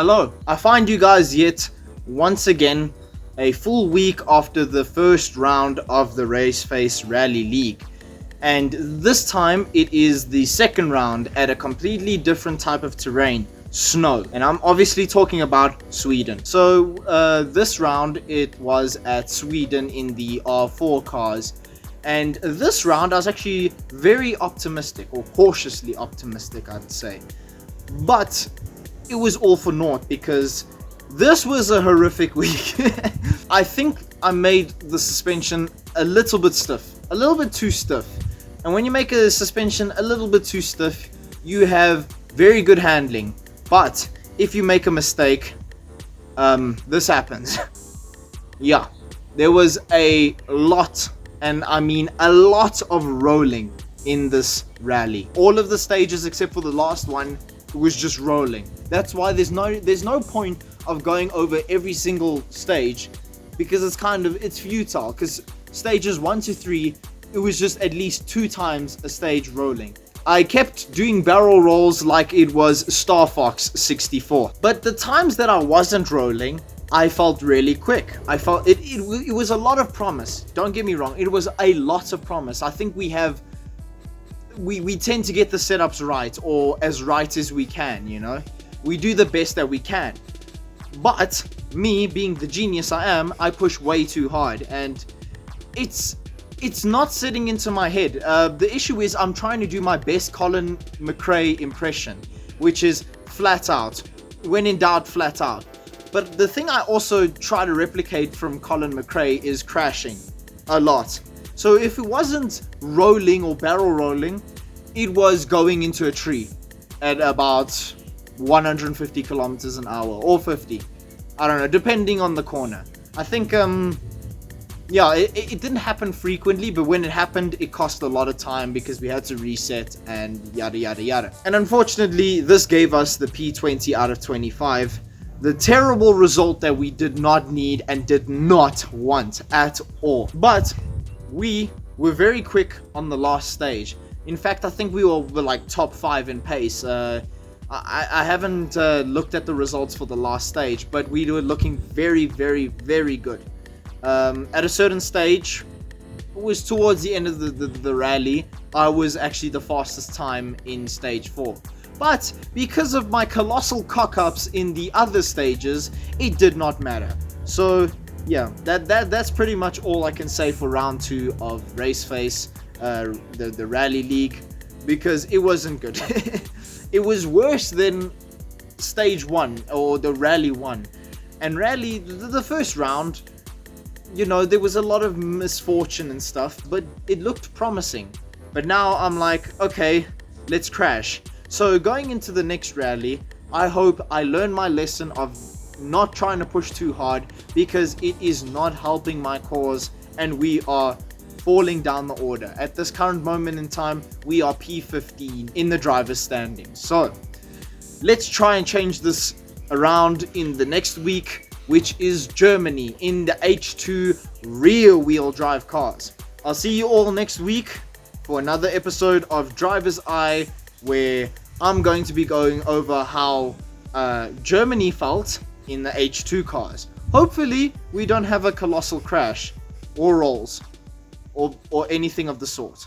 Hello, I find you guys yet once again a full week after the first round of the RaceFace Rally League, and this time it is the second round at a completely different type of terrain, snow, and I'm obviously talking about Sweden. So this round it was at Sweden in the R4 cars, and this round I was actually very optimistic, or cautiously optimistic I'd say, but it was all for naught because this was a horrific week. I think I made the suspension a little bit stiff, a little bit too stiff. And when you make a suspension a little bit too stiff, you have very good handling. But if you make a mistake, this happens. Yeah, there was a lot, and I mean a lot of rolling in this rally. All of the stages except for the last one was just rolling. That's why there's no point of going over every single stage, because it's futile, because stages 1 to 3 it was just at least 2 times a stage rolling. I kept doing barrel rolls like it was Star Fox 64, but the times that I wasn't rolling I felt really quick. I felt it was a lot of promise, don't get me wrong, it was a lot of promise. I think we tend to get the setups right, or as right as we can, you know. We do the best that we can. But me, being the genius I am, I push way too hard, and it's not sitting into my head. The issue is I'm trying to do my best Colin McRae impression, which is flat out. When in doubt, flat out. But the thing I also try to replicate from Colin McRae is crashing a lot. So if it wasn't rolling or barrel rolling, it was going into a tree at about 150 kilometers an hour, or 50. I don't know, depending on the corner. I think, yeah, it didn't happen frequently, but when it happened, it cost a lot of time because we had to reset and yada yada yada. And unfortunately, this gave us the P20 out of 25. The terrible result that we did not need and did not want at all. But we were very quick on the last stage. In fact, I think we were like top 5 in pace. I haven't looked at the results for the last stage, but we were looking very, very, very good. At a certain stage, it was towards the end of the rally, I was actually the fastest time in stage 4. But because of my colossal cock-ups in the other stages, it did not matter. So yeah, that's pretty much all I can say for round 2 of RaceFace, the Rally League, because it wasn't good. It was worse than stage 1 or the Rally 1. And Rally, the first round, you know, there was a lot of misfortune and stuff, but it looked promising. But now I'm like, okay, let's crash. So going into the next rally, I hope I learn my lesson of not trying to push too hard, because it is not helping my cause and we are falling down the order. At this current moment in time, we are P15 in the driver's standings. So let's try and change this around in the next week, which is Germany in the H2 rear wheel drive cars. I'll see you all next week for another episode of Driver's Eye, where I'm going to be going over how Germany felt in the H2 cars. Hopefully we don't have a colossal crash or rolls or anything of the sort.